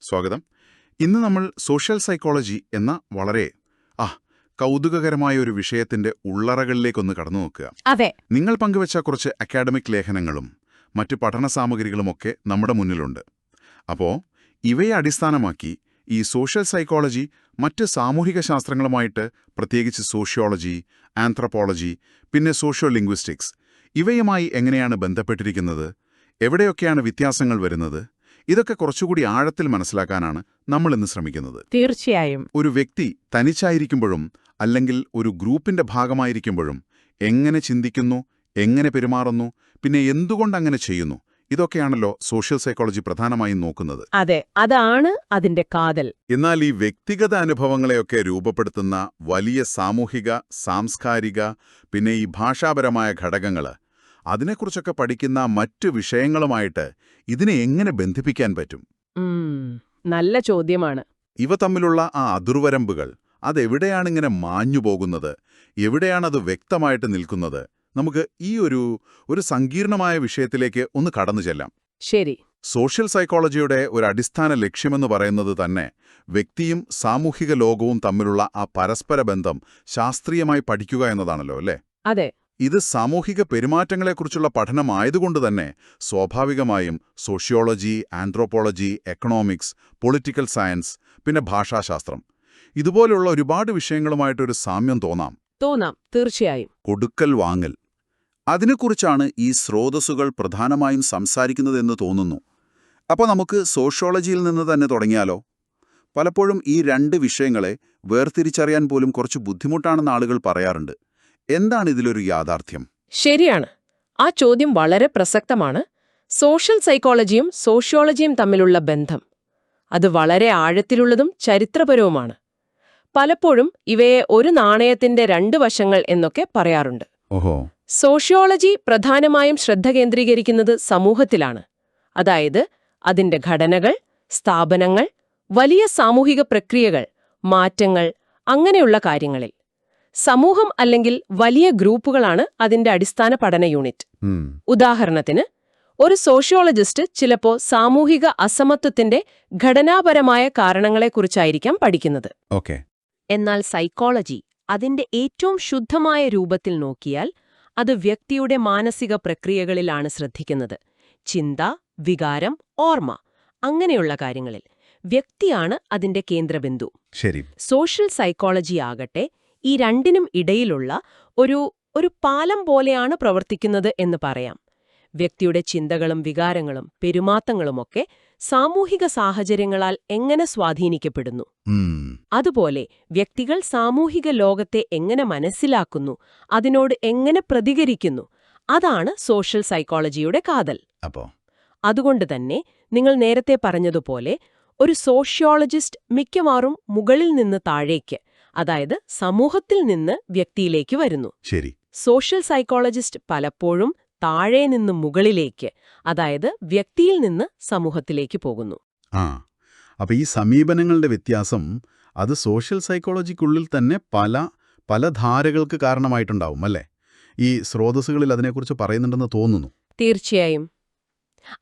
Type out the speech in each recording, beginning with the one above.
സ്വാഗതം. ഇന്ന് നമ്മൾ സോഷ്യൽ സൈക്കോളജി എന്ന വളരെ കൗതുകകരമായ ഒരു വിഷയത്തിന്റെ ഉള്ളറകളിലേക്കൊന്ന് കടന്നു നോക്കുക. അതെ, നിങ്ങൾ പങ്കുവച്ച കുറച്ച് അക്കാഡമിക് ലേഖനങ്ങളും മറ്റ് പഠന സാമഗ്രികളുമൊക്കെ നമ്മുടെ മുന്നിലുണ്ട്. അപ്പോൾ ഇവയെ അടിസ്ഥാനമാക്കി ഈ സോഷ്യൽ സൈക്കോളജി മറ്റ് സാമൂഹിക ശാസ്ത്രങ്ങളുമായിട്ട്, പ്രത്യേകിച്ച് സോഷ്യോളജി, ആന്ത്രപ്പോളജി, പിന്നെ സോഷ്യോ ലിംഗ്വിസ്റ്റിക്സ്, ഇവയുമായി എങ്ങനെയാണ് ബന്ധപ്പെട്ടിരിക്കുന്നത്, എവിടെയൊക്കെയാണ് വ്യത്യാസങ്ങൾ വരുന്നത്, ഇതൊക്കെ കുറച്ചുകൂടി ആഴത്തിൽ മനസ്സിലാക്കാനാണ് നമ്മൾ ഇന്ന് ശ്രമിക്കുന്നത്. തീർച്ചയായും. ഒരു വ്യക്തി തനിച്ചായിരിക്കുമ്പോഴും അല്ലെങ്കിൽ ഒരു ഗ്രൂപ്പിന്റെ ഭാഗമായിരിക്കുമ്പോഴും എങ്ങനെ ചിന്തിക്കുന്നു, എങ്ങനെ പെരുമാറുന്നു, പിന്നെ എന്തുകൊണ്ടങ്ങനെ ചെയ്യുന്നു, ഇതൊക്കെയാണല്ലോ സോഷ്യൽ സൈക്കോളജി പ്രധാനമായും നോക്കുന്നത്. അതെ, അതാണ് അതിന്റെ കാതൽ. എന്നാൽ ഈ വ്യക്തിഗത അനുഭവങ്ങളെയൊക്കെ രൂപപ്പെടുത്തുന്ന വലിയ സാമൂഹിക, സാംസ്കാരിക, പിന്നെ ഈ ഭാഷാപരമായ ഘടകങ്ങൾ, അതിനെക്കുറിച്ചൊക്കെ പഠിക്കുന്ന മറ്റു വിഷയങ്ങളുമായിട്ട് ഇതിനെ എങ്ങനെ ബന്ധിപ്പിക്കാൻ പറ്റും? നല്ല ചോദ്യമാണ്. ഇവ തമ്മിലുള്ള ആ അതിർവരമ്പുകൾ, അതെവിടെയാണിങ്ങനെ മാഞ്ഞു പോകുന്നത്, എവിടെയാണത് വ്യക്തമായിട്ട് നിൽക്കുന്നത്? നമുക്ക് ഈ ഒരു സങ്കീർണമായ വിഷയത്തിലേക്ക് ഒന്ന് കടന്നു ചെല്ലാം. ശരി. സോഷ്യൽ സൈക്കോളജിയുടെ ഒരു അടിസ്ഥാന ലക്ഷ്യമെന്ന് പറയുന്നത് തന്നെ വ്യക്തിയും സാമൂഹിക ലോകവും തമ്മിലുള്ള ആ പരസ്പര ബന്ധം ശാസ്ത്രീയമായി പഠിക്കുക എന്നതാണല്ലോ, അല്ലേ? അതെ. ഇത് സാമൂഹിക പെരുമാറ്റങ്ങളെക്കുറിച്ചുള്ള പഠനമായതുകൊണ്ട് തന്നെ സ്വാഭാവികമായും sociology, anthropology, economics, political science, പിന്നെ ഭാഷാശാസ്ത്രം, ഇതുപോലുള്ള ഒരുപാട് വിഷയങ്ങളുമായിട്ടൊരു സാമ്യം തോന്നാം. തീർച്ചയായും. കൊടുക്കൽ വാങ്ങൽ, അതിനെക്കുറിച്ചാണ് ഈ സ്രോതസ്സുകൾ പ്രധാനമായും സംസാരിക്കുന്നതെന്ന് തോന്നുന്നു. അപ്പോൾ നമുക്ക് സോഷ്യോളജിയിൽ നിന്ന് തന്നെ തുടങ്ങിയാലോ? പലപ്പോഴും ഈ രണ്ട് വിഷയങ്ങളെ വേർതിരിച്ചറിയാൻ പോലും കുറച്ച് ബുദ്ധിമുട്ടാണെന്ന് ആളുകൾ പറയാറുണ്ട്. എന്താണ് ഇതിലൊരു യാഥാർത്ഥ്യം? ശരിയാണ്. ആ ചോദ്യം വളരെ പ്രസക്തമാണ്. സോഷ്യൽ സൈക്കോളജിയും സോഷ്യോളജിയും തമ്മിലുള്ള ബന്ധം അത് വളരെ ആഴത്തിലുള്ളതും ചരിത്രപരവുമാണ്. പലപ്പോഴും ഇവയെ ഒരു നാണയത്തിന്റെ രണ്ട് വശങ്ങൾ എന്നൊക്കെ പറയാറുണ്ട്. സോഷ്യോളജി പ്രധാനമായും ശ്രദ്ധ കേന്ദ്രീകരിക്കുന്നത് സമൂഹത്തിലാണ്. അതായത് അതിന്റെ ഘടനകൾ, സ്ഥാപനങ്ങൾ, വലിയ സാമൂഹിക പ്രക്രിയകൾ, മാറ്റങ്ങൾ, അങ്ങനെയുള്ള കാര്യങ്ങളിൽ. സമൂഹം അല്ലെങ്കിൽ വലിയ ഗ്രൂപ്പുകളാണ് അതിന്റെ അടിസ്ഥാന പഠന യൂണിറ്റ്. ഉദാഹരണത്തിന്, ഒരു സോഷ്യോളജിസ്റ്റ് ചിലപ്പോൾ സാമൂഹിക അസമത്വത്തിന്റെ ഘടനാപരമായ കാരണങ്ങളെക്കുറിച്ചായിരിക്കാം പഠിക്കുന്നത്. എന്നാൽ സൈക്കോളജി അതിന്റെ ഏറ്റവും ശുദ്ധമായ രൂപത്തിൽ നോക്കിയാൽ അത് വ്യക്തിയുടെ മാനസിക പ്രക്രിയകളിലാണ് ശ്രദ്ധിക്കുന്നത്. ചിന്ത, വികാരം, ഓർമ്മ, അങ്ങനെയുള്ള കാര്യങ്ങളിൽ വ്യക്തിയാണ് അതിന്റെ കേന്ദ്രബിന്ദു. ശരി. സോഷ്യൽ സൈക്കോളജി ആകട്ടെ ഈ രണ്ടിനും ഇടയിലുള്ള ഒരു പാലം പോലെയാണ് പ്രവർത്തിക്കുന്നത് എന്ന് പറയാം. വ്യക്തിയുടെ ചിന്തകളും വികാരങ്ങളും പെരുമാറ്റങ്ങളുമൊക്കെ സാമൂഹിക സാഹചര്യങ്ങളാൽ എങ്ങനെ സ്വാധീനിക്കപ്പെടുന്നു, അതുപോലെ വ്യക്തികൾ സാമൂഹിക ലോകത്തെ എങ്ങനെ മനസ്സിലാക്കുന്നു, അതിനോട് എങ്ങനെ പ്രതികരിക്കുന്നു, അതാണ് സോഷ്യൽ സൈക്കോളജിയുടെ കാതൽ. അതുകൊണ്ട് തന്നെ നിങ്ങൾ നേരത്തെ പറഞ്ഞതുപോലെ ഒരു സോഷ്യോളജിസ്റ്റ് മിക്കവാറും മുകളിൽ നിന്ന് താഴേക്ക്, അതായത് സമൂഹത്തിൽ നിന്ന് വ്യക്തിയിലേക്ക് വരുന്നു. ശരി. സോഷ്യൽ സൈക്കോളജിസ്റ്റ് പലപ്പോഴും താഴെ നിന്ന് മുകളിലേക്ക്, അതായത് വ്യക്തിയിൽ നിന്ന് സമൂഹത്തിലേക്ക് പോകുന്നു. അപ്പൊ ഈ സമീപനങ്ങളുടെ വ്യത്യാസം അത് സോഷ്യൽ സൈക്കോളജിക്കുള്ളിൽ തന്നെ പല ധാരകൾക്ക് കാരണമായിട്ടുണ്ടാവും, അല്ലേ? ഈ സ്രോതസ്സുകളിൽ അതിനെക്കുറിച്ച് പറയുന്നുണ്ടെന്ന് തോന്നുന്നു. തീർച്ചയായും.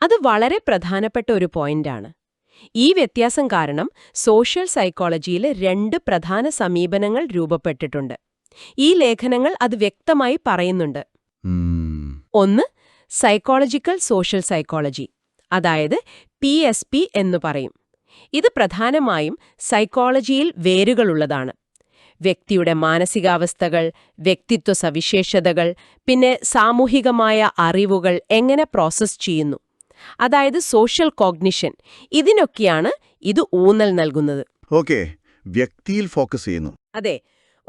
അത് വളരെ പ്രധാനപ്പെട്ട ഒരു പോയിന്റാണ്. ഈ വ്യത്യാസം കാരണം സോഷ്യൽ സൈക്കോളജിയിൽ രണ്ട് പ്രധാന സമീപനങ്ങൾ രൂപപ്പെട്ടിട്ടുണ്ട്. ഈ ലേഖനങ്ങൾ അത് വ്യക്തമായി പറയുന്നുണ്ട്. ഒന്ന്, സൈക്കോളജിക്കൽ സോഷ്യൽ സൈക്കോളജി, അതായത് PSP എന്നു പറയും. ഇത് പ്രധാനമായും സൈക്കോളജിയിൽ വേരുകളുള്ളതാണ്. വ്യക്തിയുടെ മാനസികാവസ്ഥകൾ, വ്യക്തിത്വ സവിശേഷതകൾ, പിന്നെ സാമൂഹികമായ അറിവുകൾ എങ്ങനെ പ്രോസസ് ചെയ്യുന്നു, അതായത് സോഷ്യൽ കോഗ്നിഷൻ, ഇതിനൊക്കെയാണ് ഇത് ഊന്നൽ നൽകുന്നത്. വ്യക്തിയിൽ ഫോക്കസ് ചെയ്യുന്നു. അതെ.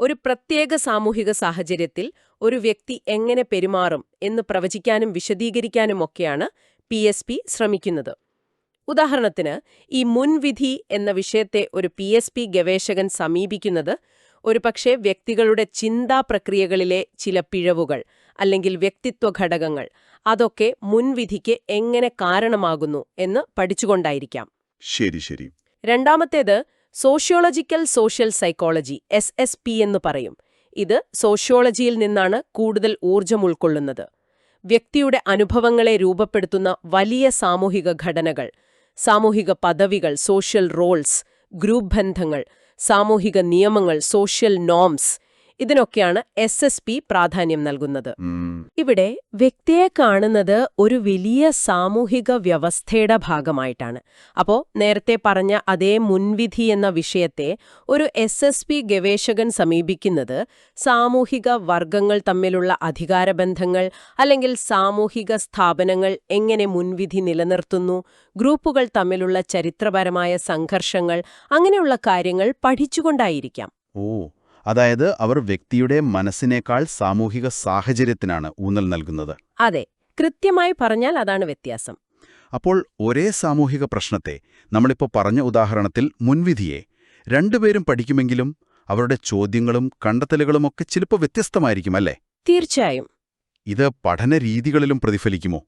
ഒരു പ്രത്യേക സാമൂഹിക സാഹചര്യത്തിൽ ഒരു വ്യക്തി എങ്ങനെ പെരുമാറും എന്ന് പ്രവചിക്കാനും വിശദീകരിക്കാനുമൊക്കെയാണ് PSP ശ്രമിക്കുന്നത്. ഉദാഹരണത്തിന്, ഈ മുൻവിധി എന്ന വിഷയത്തെ ഒരു PSP ഗവേഷകൻ സമീപിക്കുന്നത് ഒരുപക്ഷെ വ്യക്തികളുടെ ചിന്താ പ്രക്രിയകളിലെ ചില പിഴവുകൾ അല്ലെങ്കിൽ വ്യക്തിത്വ ഘടകങ്ങൾ, അതൊക്കെ മുൻവിധിക്ക് എങ്ങനെ കാരണമാകുന്നു എന്ന് പഠിച്ചുകൊണ്ടായിരിക്കാം. ശരി. രണ്ടാമത്തേത് സോഷ്യോളജിക്കൽ സോഷ്യൽ സൈക്കോളജി, SSP എന്ന് പറയും. ഇത് സോഷ്യോളജിയിൽ നിന്നാണ് കൂടുതൽ ഊർജ്ജം ഉൾക്കൊള്ളുന്നത്. വ്യക്തിയുടെ അനുഭവങ്ങളെ രൂപപ്പെടുത്തുന്ന വലിയ സാമൂഹിക ഘടനകൾ, സാമൂഹിക പദവികൾ, സോഷ്യൽ റോൾസ്, ഗ്രൂപ്പ് ബന്ധങ്ങൾ, സാമൂഹിക നിയമങ്ങൾ, സോഷ്യൽ നോംസ്, ഇതിനൊക്കെയാണ് SSP പ്രാധാന്യം നൽകുന്നത്. ഇവിടെ വ്യക്തിയെ കാണുന്നത് ഒരു വലിയ സാമൂഹിക വ്യവസ്ഥയുടെ ഭാഗമായിട്ടാണ്. അപ്പോൾ നേരത്തെ പറഞ്ഞ അതേ മുൻവിധി എന്ന വിഷയത്തെ ഒരു SSP ഗവേഷകൻ സമീപിക്കുന്നത് സാമൂഹിക വർഗങ്ങൾ തമ്മിലുള്ള അധികാരബന്ധങ്ങൾ അല്ലെങ്കിൽ സാമൂഹിക സ്ഥാപനങ്ങൾ എങ്ങനെ മുൻവിധി നിലനിർത്തുന്നു, ഗ്രൂപ്പുകൾ തമ്മിലുള്ള ചരിത്രപരമായ സംഘർഷങ്ങൾ, അങ്ങനെയുള്ള കാര്യങ്ങൾ പഠിച്ചുകൊണ്ടായിരിക്കാം. അതായത് അവർ വ്യക്തിയുടെ മനസ്സിനേക്കാൾ സാമൂഹിക സാഹചര്യത്തിനാണ് ഊന്നൽ നൽകുന്നത്. അതെ, കൃത്യമായി പറഞ്ഞാൽ അതാണ് വ്യത്യാസം. അപ്പോൾ ഒരേ സാമൂഹിക പ്രശ്നത്തെ, നമ്മളിപ്പോൾ പറഞ്ഞ ഉദാഹരണത്തിൽ മുൻവിധിയെ, രണ്ടുപേരും പഠിക്കുമെങ്കിലും അവരുടെ ചോദ്യങ്ങളും കണ്ടെത്തലുകളുമൊക്കെ ചിലപ്പോൾ വ്യത്യസ്തമായിരിക്കും, അല്ലേ? തീർച്ചയായും. ഇത് പഠനരീതികളിലും പ്രതിഫലിക്കുമോ?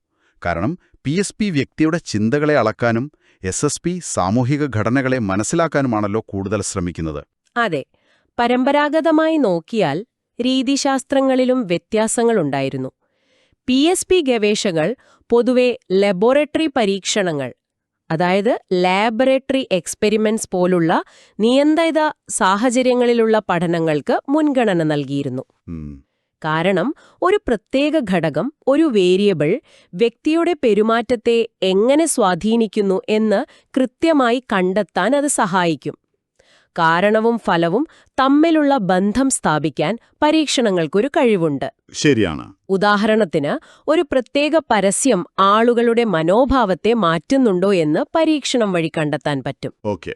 കാരണം PSP വ്യക്തിയുടെ ചിന്തകളെ അളക്കാനും SSP സാമൂഹിക ഘടനകളെ മനസ്സിലാക്കാനുമാണല്ലോ കൂടുതൽ ശ്രമിക്കുന്നത്. അതെ, പരമ്പരാഗതമായി നോക്കിയാൽ രീതിശാസ്ത്രങ്ങളിലും വ്യത്യാസങ്ങളുണ്ടായിരുന്നു. PSP ഗവേഷകർ പൊതുവെ ലബോറട്ടറി പരീക്ഷണങ്ങൾ, അതായത് ലാബറട്ടറി എക്സ്പെരിമെന്റ്സ് പോലുള്ള നിയന്ത്രിത സാഹചര്യങ്ങളിലുള്ള പഠനങ്ങൾക്ക് മുൻഗണന നൽകിയിരുന്നു. കാരണം ഒരു പ്രത്യേക ഘടകം, ഒരു വേരിയബിൾ, വ്യക്തിയുടെ പെരുമാറ്റത്തെ എങ്ങനെ സ്വാധീനിക്കുന്നു എന്ന് കൃത്യമായി കണ്ടെത്താൻ അത് സഹായിക്കും. കാരണവും ഫലവും തമ്മിലുള്ള ബന്ധം സ്ഥാപിക്കാൻ പരീക്ഷണങ്ങൾക്കൊരു കഴിവുണ്ട്. ശരിയാണ്. ഉദാഹരണത്തിന്, ഒരു പ്രത്യേക പരസ്യം ആളുകളുടെ മനോഭാവത്തെ മാറ്റുന്നുണ്ടോ എന്ന് പരീക്ഷണം വഴി കണ്ടെത്താൻ പറ്റും. ഓക്കെ.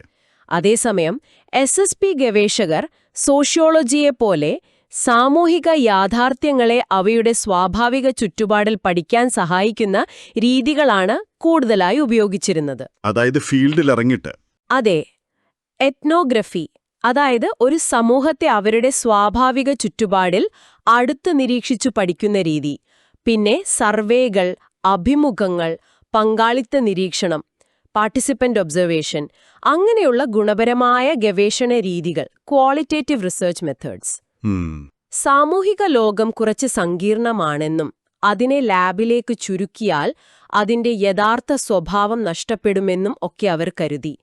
അതേസമയം SSP ഗവേഷകർ സോഷ്യോളജിയെപ്പോലെ സാമൂഹിക യാഥാർത്ഥ്യങ്ങളെ അവയുടെ സ്വാഭാവിക ചുറ്റുപാടിൽ പഠിക്കാൻ സഹായിക്കുന്ന രീതികളാണ് കൂടുതലായി ഉപയോഗിച്ചിരുന്നത്. അതായത് ഫീൽഡിൽ ഇറങ്ങിയിട്ട്. അതെ, എത്നോഗ്രഫി, അതായത് ഒരു സമൂഹത്തെ അവരുടെ സ്വാഭാവിക ചുറ്റുപാടിൽ അടുത്ത് നിരീക്ഷിച്ചു പഠിക്കുന്ന രീതി. പിന്നെ സർവേകൾ, അഭിമുഖങ്ങൾ, പങ്കാളിത്ത നിരീക്ഷണം, പാർട്ടിസിപ്പന്റ് ഒബ്സർവേഷൻ, അങ്ങനെയുള്ള ഗുണപരമായ ഗവേഷണ രീതികൾ, ക്വാളിറ്റേറ്റീവ് റിസർച്ച് മെത്തേഡ്സ്. സാമൂഹിക ലോകം കുറച്ച് സങ്കീർണമാണെന്നും അതിനെ ലാബിലേക്ക് ചുരുക്കിയാൽ അതിന്റെ യഥാർത്ഥ സ്വഭാവം നഷ്ടപ്പെടുമെന്നും ഒക്കെ അവർ കരുതി.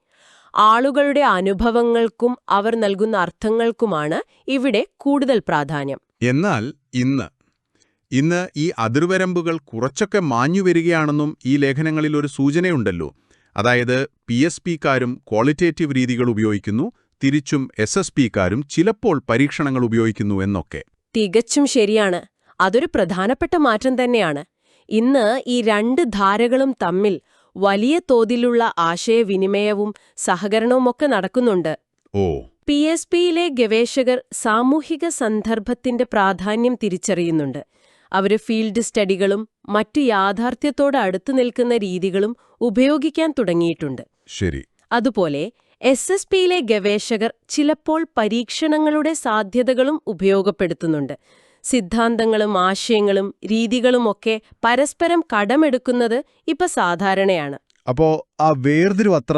ആളുകളുടെ അനുഭവങ്ങൾക്കും അവർ നൽകുന്ന അർത്ഥങ്ങൾക്കുമാണ് ഇവിടെ കൂടുതൽ പ്രാധാന്യം. എന്നാൽ ഇന്ന് ഈ അതിർവരമ്പുകൾ കുറച്ചൊക്കെ മാഞ്ഞുവരികയാണെന്നും ഈ ലേഖനങ്ങളിൽ ഒരു സൂചനയുണ്ടല്ലോ. അതായത് PSPക്കാരും ക്വാളിറ്റേറ്റീവ് രീതികൾ ഉപയോഗിക്കുന്നു, തിരിച്ചും SSPക്കാരും ചിലപ്പോൾ പരീക്ഷണങ്ങൾ ഉപയോഗിക്കുന്നു എന്നൊക്കെ. തികച്ചും ശരിയാണ്. അതൊരു പ്രധാനപ്പെട്ട മാറ്റം തന്നെയാണ്. ഇന്ന് ഈ രണ്ട് ധാരകളും തമ്മിൽ വലിയ തോതിലുള്ള ആശയവിനിമയവും സഹകരണവുമൊക്കെ നടക്കുന്നുണ്ട്. PSPയിലെ ഗവേഷകർ സാമൂഹിക സന്ദർഭത്തിന്റെ പ്രാധാന്യം തിരിച്ചറിയുന്നുണ്ട്. അവര് ഫീൽഡ് സ്റ്റഡികളും മറ്റു യാഥാർത്ഥ്യത്തോട് അടുത്തു നിൽക്കുന്ന രീതികളും ഉപയോഗിക്കാൻ തുടങ്ങിയിട്ടുണ്ട്. ശരി. അതുപോലെ SSPയിലെ ഗവേഷകർ ചിലപ്പോൾ പരീക്ഷണങ്ങളുടെ സാധ്യതകളും ഉപയോഗപ്പെടുത്തുന്നുണ്ട്. സിദ്ധാന്തങ്ങളും ആശയങ്ങളും രീതികളുമൊക്കെ പരസ്പരം കടമെടുക്കുന്നത് ഇപ്പൊ സാധാരണയാണ്. അപ്പോ ആ വേർതിരിവ് അത്ര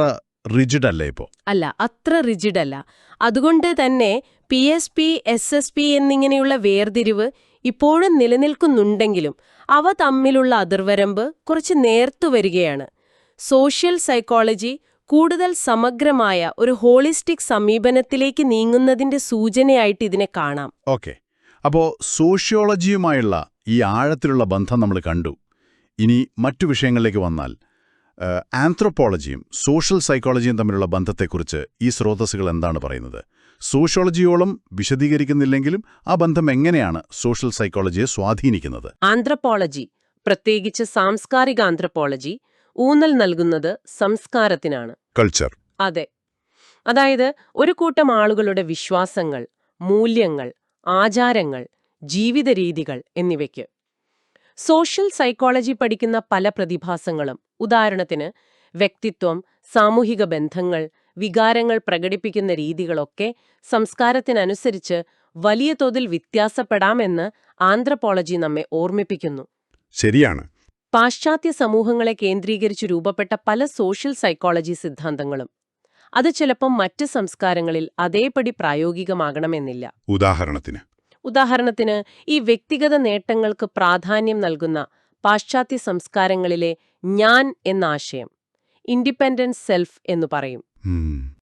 റിജിഡ് അല്ല ഇപ്പോ? അല്ല, അത്ര റിജിഡല്ല. അതുകൊണ്ട് തന്നെ PSP, SSP എന്നിങ്ങനെയുള്ള വേർതിരിവ് ഇപ്പോഴും നിലനിൽക്കുന്നുണ്ടെങ്കിലും അവ തമ്മിലുള്ള അതിർവരമ്പ് കുറച്ച് നേർത്തു വരികയാണ്. സോഷ്യൽ സൈക്കോളജി കൂടുതൽ സമഗ്രമായ ഒരു ഹോളിസ്റ്റിക് സമീപനത്തിലേക്ക് നീങ്ങുന്നതിന്റെ സൂചനയായിട്ട് ഇതിനെ കാണാം. ഓക്കെ. അപ്പോൾ സോഷ്യോളജിയുമായുള്ള ഈ ആഴത്തിലുള്ള ബന്ധം നമ്മൾ കണ്ടു. ഇനി മറ്റു വിഷയങ്ങളിലേക്ക് വന്നാൽ, ആന്ത്രോപോളജിയും സോഷ്യൽ സൈക്കോളജിയും തമ്മിലുള്ള ബന്ധത്തെക്കുറിച്ച് ഈ സ്രോതസ്സുകൾ എന്താണ് പറയുന്നത്? സോഷ്യോളജിയോളം വിശദീകരിക്കുന്നില്ലെങ്കിലും ആ ബന്ധം എങ്ങനെയാണ് സോഷ്യൽ സൈക്കോളജിയെ സ്വാധീനിക്കുന്നത്? ആന്ത്രോപോളജി, പ്രത്യേകിച്ച് സാംസ്കാരിക ആന്ത്രോപോളജി, ഊന്നൽ നൽകുന്നത് സംസ്കാരത്തിനാണ്. കൾച്ചർ. അതെ, അതായത് ഒരു കൂട്ടം ആളുകളുടെ വിശ്വാസങ്ങൾ, മൂല്യങ്ങൾ, ആചാരങ്ങൾ, ജീവിത രീതികൾ എന്നിവയ്ക്ക്. സോഷ്യൽ സൈക്കോളജി പഠിക്കുന്ന പല പ്രതിഭാസങ്ങളും, ഉദാഹരണത്തിന് വ്യക്തിത്വം, സാമൂഹിക ബന്ധങ്ങൾ, വികാരങ്ങൾ പ്രകടിപ്പിക്കുന്ന രീതികളൊക്കെ സംസ്കാരത്തിനനുസരിച്ച് വലിയ തോതിൽ വ്യത്യാസപ്പെടാമെന്ന് ആന്ത്രോപോളജി നമ്മെ ഓർമ്മിപ്പിക്കുന്നു. ശരിയാണ്. പാശ്ചാത്യ സമൂഹങ്ങളെ കേന്ദ്രീകരിച്ച് രൂപപ്പെട്ട പല സോഷ്യൽ സൈക്കോളജി സിദ്ധാന്തങ്ങളും അത് ചിലപ്പം മറ്റ് സംസ്കാരങ്ങളിൽ അതേപടി പ്രായോഗികമാകണമെന്നില്ല. ഉദാഹരണത്തിന് ഈ വ്യക്തിഗത നേട്ടങ്ങൾക്ക് പ്രാധാന്യം നൽകുന്ന പാശ്ചാത്യ സംസ്കാരങ്ങളിലെ ഞാൻ എന്ന ആശയം ഇൻഡിപെൻഡന്റ് സെൽഫ് എന്ന് പറയും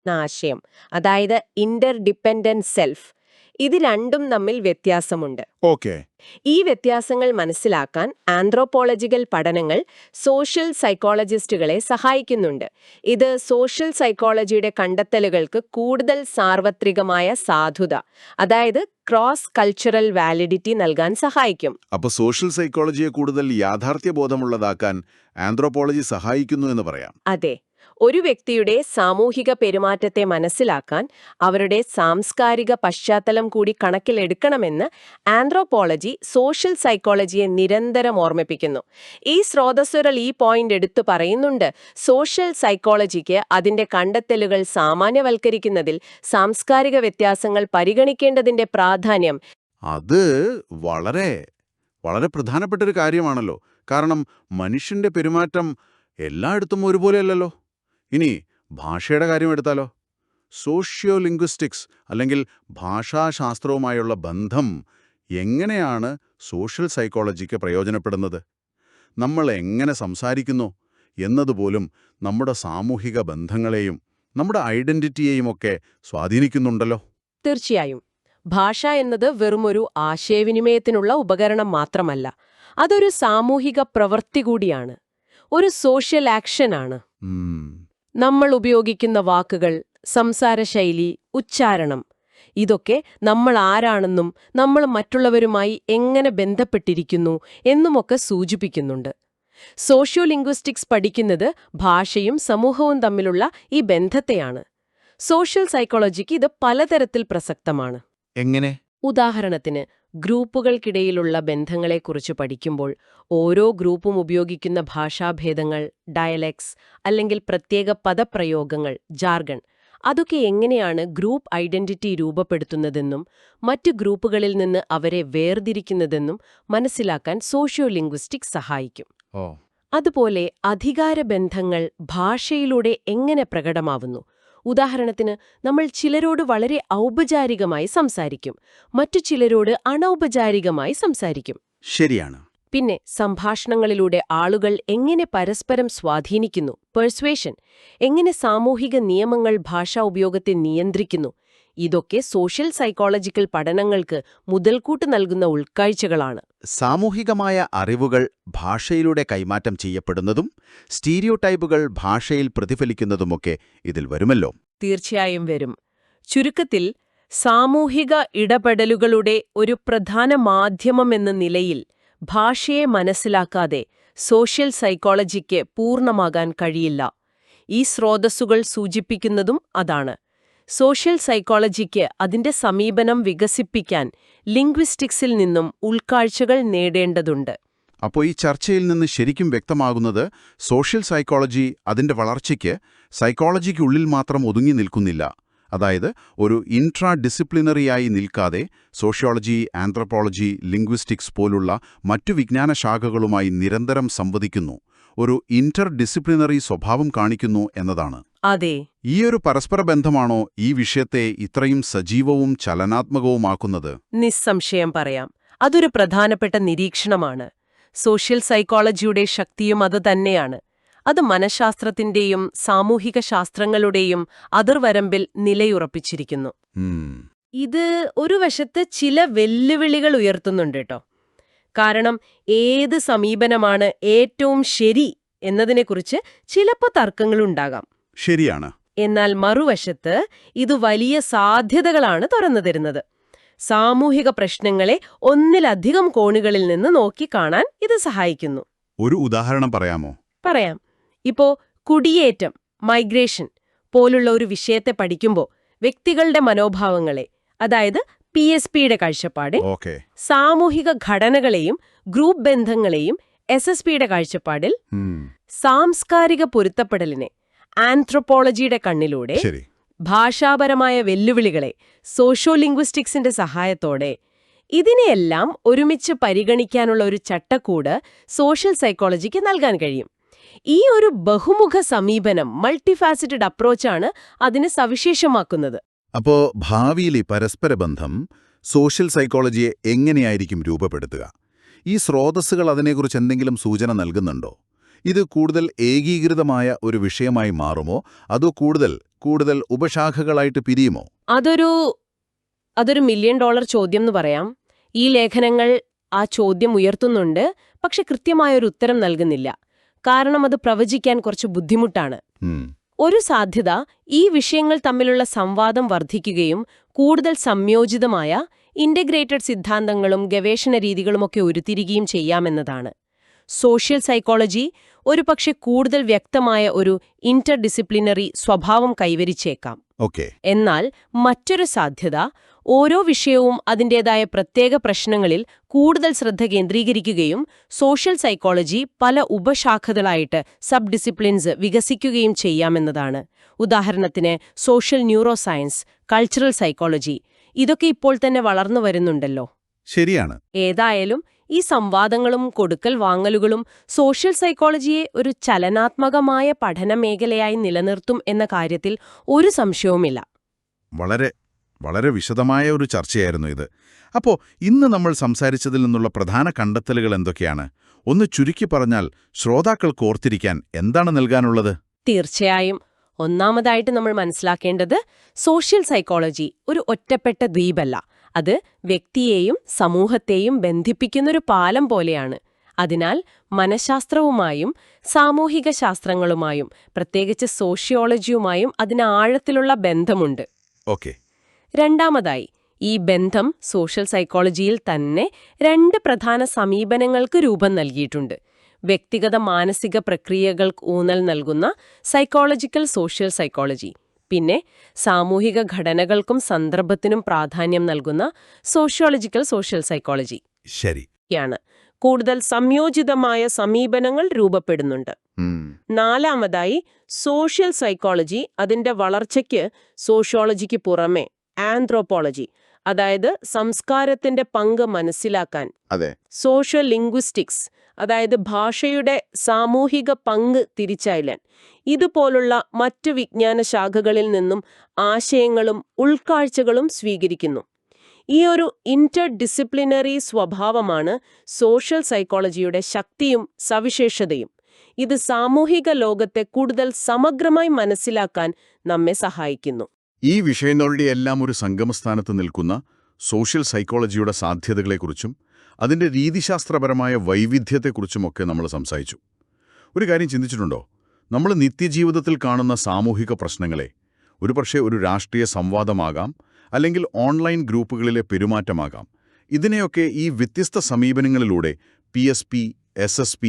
ആശയം. അതായത് ഇന്റർ ഡിപെൻഡന്റ് സെൽഫ്. ഇത് രണ്ടും തമ്മിൽ വ്യത്യാസമുണ്ട്. ഓക്കെ. ഈ വ്യത്യാസങ്ങൾ മനസ്സിലാക്കാൻ ആന്ത്രോപോളജിക്കൽ പഠനങ്ങൾ സോഷ്യൽ സൈക്കോളജിസ്റ്റുകളെ സഹായിക്കുന്നുണ്ട്. ഇത് സോഷ്യൽ സൈക്കോളജിയുടെ കണ്ടെത്തലുകൾക്ക് കൂടുതൽ സാർവത്രികമായ സാധുത, അതായത് ക്രോസ് കൾച്ചറൽ വാലിഡിറ്റി നൽകാൻ സഹായിക്കും. അപ്പോൾ സോഷ്യൽ സൈക്കോളജിയെ കൂടുതൽ യാഥാർത്ഥ്യബോധമുള്ളതാക്കാൻ ആന്ത്രോപോളജി സഹായിക്കുന്നു എന്ന് പറയാം. അതെ. ഒരു വ്യക്തിയുടെ സാമൂഹിക പെരുമാറ്റത്തെ മനസ്സിലാക്കാൻ അവരുടെ സാംസ്കാരിക പശ്ചാത്തലം കൂടി കണക്കിലെടുക്കണമെന്ന് ആന്ത്രോപോളജി സോഷ്യൽ സൈക്കോളജിയെ നിരന്തരം ഓർമ്മിപ്പിക്കുന്നു. ഈ സ്രോതസ്സുകൾ ഈ പോയിന്റ് എടുത്തു പറയുന്നുണ്ട്. സോഷ്യൽ സൈക്കോളജിക്ക് അതിന്റെ കണ്ടെത്തലുകൾ സാമാന്യവൽക്കരിക്കുന്നതിൽ സാംസ്കാരിക വ്യത്യാസങ്ങൾ പരിഗണിക്കേണ്ടതിന്റെ പ്രാധാന്യം അത് വളരെ വളരെ പ്രധാനപ്പെട്ടൊരു കാര്യമാണല്ലോ. കാരണം മനുഷ്യന്റെ പെരുമാറ്റം എല്ലായിടത്തും ഒരുപോലെയല്ലല്ലോ. ഇനി ഭാഷയുടെ കാര്യം എടുത്താലോ? സോഷ്യോ ലിംഗ്വിസ്റ്റിക്സ് അല്ലെങ്കിൽ ഭാഷാശാസ്ത്രവുമായുള്ള ബന്ധം എങ്ങനെയാണ് സോഷ്യൽ സൈക്കോളജിക്ക് പ്രയോജനപ്പെടുന്നത്? നമ്മൾ എങ്ങനെ സംസാരിക്കുന്നു എന്നതുപോലും നമ്മുടെ സാമൂഹിക ബന്ധങ്ങളെയും നമ്മുടെ ഐഡന്റിറ്റിയെയുമൊക്കെ സ്വാധീനിക്കുന്നുണ്ടല്ലോ. തീർച്ചയായും. ഭാഷ എന്നത് വെറുമൊരു ആശയവിനിമയത്തിനുള്ള ഉപകരണം മാത്രമല്ല. അതൊരു സാമൂഹിക പ്രവൃത്തി കൂടിയാണ്. ഒരു സോഷ്യൽ ആക്ഷനാണ്. നമ്മൾ ഉപയോഗിക്കുന്ന വാക്കുകൾ, സംസാരശൈലി, ഉച്ചാരണം ഇതൊക്കെ നമ്മൾ ആരാണെന്നും നമ്മൾ മറ്റുള്ളവരുമായി എങ്ങനെ ബന്ധപ്പെട്ടിരിക്കുന്നു എന്നുമൊക്കെ സൂചിപ്പിക്കുന്നുണ്ട്. സോഷ്യോ ലിംഗ്വിസ്റ്റിക്സ് പഠിക്കുന്നത് ഭാഷയും സമൂഹവും തമ്മിലുള്ള ഈ ബന്ധത്തെയാണ്. സോഷ്യൽ സൈക്കോളജിക്ക് ഇത് പലതരത്തിൽ പ്രസക്തമാണ്. എങ്ങനെ? ഉദാഹരണത്തിന്, ഗ്രൂപ്പുകൾക്കിടയിലുള്ള ബന്ധങ്ങളെക്കുറിച്ച് പഠിക്കുമ്പോൾ ഓരോ ഗ്രൂപ്പും ഉപയോഗിക്കുന്ന ഭാഷാഭേദങ്ങൾ, ഡയലക്ട്സ് അല്ലെങ്കിൽ പ്രത്യേക പദപ്രയോഗങ്ങൾ, ജാർഗൺ, അതൊക്കെ എങ്ങനെയാണ് ഗ്രൂപ്പ് ഐഡന്റിറ്റി രൂപപ്പെടുത്തുന്നതെന്നും മറ്റു ഗ്രൂപ്പുകളിൽ നിന്ന് അവരെ വേർതിരിക്കുന്നതെന്നും മനസ്സിലാക്കാൻ സോഷ്യോ ലിംഗ്വിസ്റ്റിക്സ് സഹായിക്കും. അതുപോലെ അധികാരബന്ധങ്ങൾ ഭാഷയിലൂടെ എങ്ങനെ പ്രകടമാവുന്നു? ഉദാഹരണത്തിന്, നമ്മൾ ചിലരോട് വളരെ ഔപചാരികമായി സംസാരിക്കും, മറ്റു ചിലരോട് അനൗപചാരികമായി സംസാരിക്കും. ശരിയാണ്. പിന്നെ സംഭാഷണങ്ങളിലൂടെ ആളുകൾ എങ്ങനെ പരസ്പരം സ്വാധീനിക്കുന്നു, പെർസ്വേഷൻ, എങ്ങനെ സാമൂഹിക നിയമങ്ങൾ ഭാഷാ ഉപയോഗത്തെ നിയന്ത്രിക്കുന്നു, ഇതൊക്കെ സോഷ്യൽ സൈക്കോളജിക്കൽ പഠനങ്ങൾക്ക് മുതൽക്കൂട്ട് നൽകുന്ന ഉൾക്കാഴ്ചകളാണ്. സാമൂഹികമായ അറിവുകൾ ഭാഷയിലൂടെ കൈമാറ്റം ചെയ്യപ്പെടുന്നതും സ്റ്റീരിയോടൈപ്പുകൾ ഭാഷയിൽ പ്രതിഫലിക്കുന്നതുമൊക്കെ ഇതിൽ വരുമല്ലോ. തീർച്ചയായും വരും. ചുരുക്കത്തിൽ, സാമൂഹിക ഇടപെടലുകളുടെ ഒരു പ്രധാന മാധ്യമമെന്ന നിലയിൽ ഭാഷയെ മനസ്സിലാക്കാതെ സോഷ്യൽ സൈക്കോളജിക്ക് പൂർണ്ണമാകാൻ കഴിയില്ല. ഈ സ്രോതസ്സുകൾ സൂചിപ്പിക്കുന്നതും അതാണ്. സോഷ്യൽ സൈക്കോളജിക്ക് അതിന്റെ സമീപനം വികസിപ്പിക്കാൻ ലിംഗ്വിസ്റ്റിക്സിൽ നിന്നും ഉൾക്കാഴ്ചകൾ നേടേണ്ടതുണ്ട്. അപ്പോൾ ഈ ചർച്ചയിൽ നിന്ന് ശരിക്കും വ്യക്തമാകുന്നത് സോഷ്യൽ സൈക്കോളജി അതിന്റെ വളർച്ചയ്ക്ക് സൈക്കോളജിക്കുള്ളിൽ മാത്രം ഒതുങ്ങി നിൽക്കുന്നില്ല. അതായത് ഒരു ഇൻട്രാ ഡിസിപ്ലിനറിയായി നിൽക്കാതെ സോഷ്യോളജി, ആന്ത്രോപോളജി, ലിംഗ്വിസ്റ്റിക്സ് പോലുള്ള മറ്റു വിജ്ഞാന ശാഖകളുമായി നിരന്തരം സംവദിക്കുന്നു, ഒരു ഇന്റർ ഡിസിപ്ലിനറി സ്വഭാവം കാണിക്കുന്നു എന്നതാണ്. അതെ. ഈയൊരു പരസ്പര ബന്ധമാണോ ഈ വിഷയത്തെ ഇത്രയും സജീവവും ചലനാത്മകവുമാക്കുന്നത്? നിസ്സംശയം പറയാം. അതൊരു പ്രധാനപ്പെട്ട നിരീക്ഷണമാണ്. സോഷ്യൽ സൈക്കോളജിയുടെ ശക്തിയും അത് തന്നെയാണ്. അത് മനഃശാസ്ത്രത്തിന്റെയും സാമൂഹിക ശാസ്ത്രങ്ങളുടെയും അതിർവരമ്പിൽ നിലയുറപ്പിച്ചിരിക്കുന്നു. ഇത് ഒരു വശത്ത് ചില വെല്ലുവിളികൾ ഉയർത്തുന്നുണ്ട് കേട്ടോ. കാരണം ഏത് സമീപനമാണ് ഏറ്റവും ശരി എന്നതിനെക്കുറിച്ച് ചിലപ്പോൾ തർക്കങ്ങളുണ്ടാകാം. ശരിയാണ്. എന്നാൽ മറുവശത്ത് ഇത് വലിയ സാധ്യതകളാണ് തുറന്നു തരുന്നത്. സാമൂഹിക പ്രശ്നങ്ങളെ ഒന്നിലധികം കോണുകളിൽ നിന്ന് നോക്കിക്കാണാൻ ഇത് സഹായിക്കുന്നു. ഒരു ഉദാഹരണം പറയാമോ? പറയാം. ഇപ്പോ കുടിയേറ്റം, മൈഗ്രേഷൻ പോലുള്ള ഒരു വിഷയത്തെ പഠിക്കുമ്പോൾ വ്യക്തികളുടെ മനോഭാവങ്ങളെ, അതായത് PSPയുടെ കാഴ്ചപ്പാടിൽ, സാമൂഹിക ഘടനകളെയും ഗ്രൂപ്പ് ബന്ധങ്ങളെയും SSPയുടെ കാഴ്ചപ്പാടിൽ, സാംസ്കാരിക പൊരുത്തപ്പെടലിനെ ആന്ത്രോപോളജിയുടെ കണ്ണിലൂടെ, ഭാഷാപരമായ വെല്ലുവിളികളെ സോഷ്യോ ലിംഗ്വിസ്റ്റിക്സിന്റെ സഹായത്തോടെ, ഇതിനെയെല്ലാം ഒരുമിച്ച് പരിഗണിക്കാനുള്ള ഒരു ചട്ടക്കൂട് സോഷ്യൽ സൈക്കോളജിക്ക് നൽകാൻ കഴിയും. ഈ ഒരു ബഹുമുഖ സമീപനം, മൾട്ടിഫാസറ്റഡ് അപ്രോച്ചാണ് അതിനെ സവിശേഷമാക്കുന്നത്. അപ്പോ ഭാവിയിൽ ഈ പരസ്പര ബന്ധം സോഷ്യൽ സൈക്കോളജിയെ എങ്ങനെയായിരിക്കും രൂപപ്പെടുത്തുക? ഈ സ്രോതസ്സുകൾ അതിനെക്കുറിച്ച് എന്തെങ്കിലും സൂചന നൽകുന്നുണ്ടോ? ഇത് കൂടുതൽ ഏകീകൃതമായ ഒരു വിഷയമായി മാറുമോ അതോ കൂടുതൽ ഉപശാഖകളായിട്ട് പിരിയുമോ? അതൊരു $1,000,000 ചോദ്യം എന്ന് പറയാം. ഈ ലേഖനങ്ങൾ ആ ചോദ്യം ഉയർത്തുന്നുണ്ട്, പക്ഷെ കൃത്യമായൊരു ഉത്തരം നൽകുന്നില്ല. കാരണം അത് പ്രവചിക്കാൻ കുറച്ച് ബുദ്ധിമുട്ടാണ്. ഒരു സാധ്യത ഈ വിഷയങ്ങൾ തമ്മിലുള്ള സംവാദം വർദ്ധിക്കുകയും കൂടുതൽ സംയോജിതമായ ഇന്റഗ്രേറ്റഡ് സിദ്ധാന്തങ്ങളും ഗവേഷണ രീതികളുമൊക്കെ ഉരുത്തിരികുകയും ചെയ്യാമെന്നതാണ്. സോഷ്യൽ സൈക്കോളജി ഒരുപക്ഷെ കൂടുതൽ വ്യക്തമായ ഒരു ഇന്റർഡിസിപ്ലിനറി സ്വഭാവം കൈവരിച്ചേക്കാം. എന്നാൽ മറ്റൊരു സാധ്യത ഓരോ വിഷയവും അതിൻ്റെതായ പ്രത്യേക പ്രശ്നങ്ങളിൽ കൂടുതൽ ശ്രദ്ധ കേന്ദ്രീകരിക്കുകയും സോഷ്യൽ സൈക്കോളജി പല ഉപശാഖകളായിട്ട് സബ് ഡിസിപ്ലിൻസ് വികസിക്കുകയും ചെയ്യാമെന്നതാണ്. ഉദാഹരണത്തിന് social neuro science, cultural psychology, ഇതൊക്കെ ഇപ്പോൾ തന്നെ വളർന്നു വരുന്നുണ്ടല്ലോ. ശരിയാണ്. ഏതായാലും ഈ സംവാദങ്ങളും കൊടുക്കൽ വാങ്ങലുകളും സോഷ്യൽ സൈക്കോളജിയെ ഒരു ചലനാത്മകമായ പഠനമേഖലയായി നിലനിർത്തും എന്ന കാര്യത്തിൽ ഒരു സംശയവുമില്ല. വളരെ വിശദമായ ഒരു ചർച്ചയായിരുന്നു ഇത്. അപ്പോൾ ഇന്ന് നമ്മൾ സംസാരിച്ചതിൽ നിന്നുള്ള പ്രധാന കണ്ടെത്തലുകൾ എന്തൊക്കെയാണ്? ഒന്ന് ചുരുക്കി പറഞ്ഞാൽ ശ്രോതാക്കൾക്ക് ഓർത്തിരിക്കാൻ എന്താണ് നൽകാനുള്ളത്? തീർച്ചയായും. ഒന്നാമതായിട്ട് നമ്മൾ മനസ്സിലാക്കേണ്ടത് സോഷ്യൽ സൈക്കോളജി ഒരു ഒറ്റപ്പെട്ട ദ്വീപല്ല. അത് വ്യക്തിയെയും സമൂഹത്തെയും ബന്ധിപ്പിക്കുന്നൊരു പാലം പോലെയാണ്. അതിനാൽ മനഃശാസ്ത്രവുമായും സാമൂഹിക ശാസ്ത്രങ്ങളുമായും പ്രത്യേകിച്ച് സോഷ്യോളജിയുമായും അതിന് ആഴത്തിലുള്ള ബന്ധമുണ്ട്. രണ്ടാമതായി, ഈ ബന്ധം സോഷ്യൽ സൈക്കോളജിയിൽ തന്നെ 2 പ്രധാന സമീപനങ്ങൾക്ക് രൂപം നൽകിയിട്ടുണ്ട്. വ്യക്തിഗത മാനസിക പ്രക്രിയകൾക്ക് ഊന്നൽ നൽകുന്ന സൈക്കോളജിക്കൽ സോഷ്യൽ സൈക്കോളജി, പിന്നെ സാമൂഹിക ഘടനകൾക്കും സന്ദർഭത്തിനും പ്രാധാന്യം നൽകുന്ന സോഷ്യോളജിക്കൽ സോഷ്യൽ സൈക്കോളജി. ശരിയാണ്. കൂടുതൽ സംയോജിതമായ സമീപനങ്ങൾ രൂപപ്പെടുന്നുണ്ട്. നാലാമതായി, സോഷ്യൽ സൈക്കോളജി അതിന്റെ വളർച്ചയ്ക്ക് സോഷ്യോളജിക്ക് പുറമെ ആന്ത്രോപോളജി, അതായത് സംസ്കാരത്തിന്റെ പങ്ക് മനസ്സിലാക്കാൻ, സോഷ്യൽ ലിംഗ്വിസ്റ്റിക്സ്, അതായത് ഭാഷയുടെ സാമൂഹിക പങ്ക് തിരിച്ചറിയാൻ, ഇതുപോലുള്ള മറ്റു വിജ്ഞാന ശാഖകളിൽ നിന്നും ആശയങ്ങളും ഉൾക്കാഴ്ചകളും സ്വീകരിക്കുന്നു. ഈ ഒരു ഇന്റർഡിസിപ്ലിനറി സ്വഭാവമാണ് സോഷ്യൽ സൈക്കോളജിയുടെ ശക്തിയും സവിശേഷതയും. ഇത് സാമൂഹിക ലോകത്തെ കൂടുതൽ സമഗ്രമായി മനസ്സിലാക്കാൻ നമ്മെ സഹായിക്കുന്നു. ഈ വിഷയങ്ങളുടെയെല്ലാം ഒരു സംഗമസ്ഥാനത്ത് നിൽക്കുന്ന സോഷ്യൽ സൈക്കോളജിയുടെ സാധ്യതകളെക്കുറിച്ചും അതിൻ്റെ രീതിശാസ്ത്രപരമായ വൈവിധ്യത്തെക്കുറിച്ചുമൊക്കെ നമ്മൾ സംസാരിച്ചു. ഒരു കാര്യം ചിന്തിച്ചിട്ടുണ്ടോ? നമ്മൾ നിത്യജീവിതത്തിൽ കാണുന്ന സാമൂഹിക പ്രശ്നങ്ങളെ ഒരുപക്ഷെ ഒരു രാഷ്ട്രീയ സംവാദമാകാം, അല്ലെങ്കിൽ ഓൺലൈൻ ഗ്രൂപ്പുകളിലെ പെരുമാറ്റമാകാം, ഇതിനെയൊക്കെ ഈ വ്യത്യസ്ത സമീപനങ്ങളിലൂടെ PSP, SSP,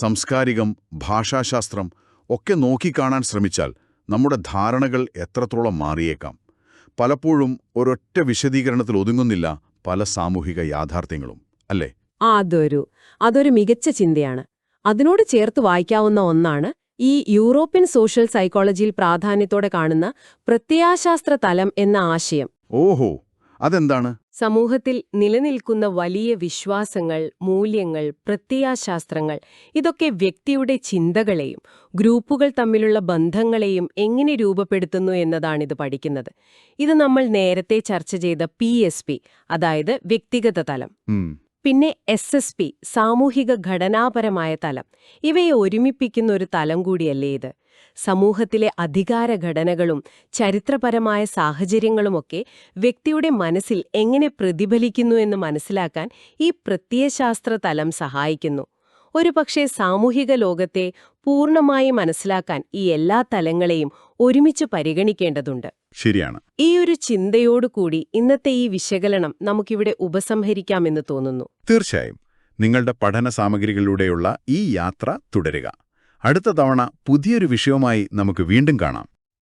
സംസ്കാരികം, ഭാഷാശാസ്ത്രം ഒക്കെ നോക്കിക്കാണാൻ ശ്രമിച്ചാൽ നമ്മുടെ ധാരണകൾ എത്രത്തോളം മാറിയേക്കാം. പലപ്പോഴും ഒരൊറ്റ വിശദീകരണത്തിൽ ഒതുങ്ങുന്നില്ല പല സാമൂഹിക യാഥാർത്ഥ്യങ്ങളും, അല്ലേ? അതൊരു മികച്ച ചിന്തയാണ്. അതിനോട് ചേർത്ത് വായിക്കാവുന്ന ഒന്നാണ് ഈ യൂറോപ്യൻ സോഷ്യൽ സൈക്കോളജിയിൽ പ്രാധാന്യത്തോടെ കാണുന്ന പ്രത്യയശാസ്ത്ര തലം എന്ന ആശയം. ഓഹോ, അതെന്താണ്? സമൂഹത്തിൽ നിലനിൽക്കുന്ന വലിയ വിശ്വാസങ്ങൾ, മൂല്യങ്ങൾ, പ്രത്യയശാസ്ത്രങ്ങൾ, ഇതൊക്കെ വ്യക്തിയുടെ ചിന്തകളെയും ഗ്രൂപ്പുകൾ തമ്മിലുള്ള ബന്ധങ്ങളെയും എങ്ങനെ രൂപപ്പെടുത്തുന്നു എന്നതാണിത് പഠിക്കുന്നത്. ഇത് നമ്മൾ നേരത്തെ ചർച്ച ചെയ്ത PSP, അതായത് വ്യക്തിഗത തലം, പിന്നെ SSP, സാമൂഹിക ഘടനാപരമായ തലം, ഇവയെ ഒരുമിപ്പിക്കുന്ന ഒരു തലം കൂടിയല്ലേ ഇത്? സമൂഹത്തിലെ അധികാരഘടനകളും ചരിത്രപരമായ സാഹചര്യങ്ങളുമൊക്കെ വ്യക്തിയുടെ മനസ്സിൽ എങ്ങനെ പ്രതിഫലിക്കുന്നു എന്ന് മനസ്സിലാക്കാൻ ഈ പ്രത്യയശാസ്ത്ര തലം സഹായിക്കുന്നു. ഒരുപക്ഷെ സാമൂഹിക ലോകത്തെ പൂർണ്ണമായി മനസ്സിലാക്കാൻ ഈ എല്ലാ തലങ്ങളെയും ഒരുമിച്ച് പരിഗണിക്കേണ്ടതുണ്ട്. ശരിയാണ്. ഈ ഒരു ചിന്തയോടുകൂടി ഇന്നത്തെ ഈ വിശകലനം നമുക്കിവിടെ ഉപസംഹരിക്കാമെന്ന് തോന്നുന്നു. തീർച്ചയായും. നിങ്ങളുടെ പഠന സാമഗ്രികളിലൂടെയുള്ള ഈ യാത്ര തുടരുക. അടുത്ത തവണ പുതിയൊരു വിഷയവുമായി നമുക്ക് വീണ്ടും കാണാം.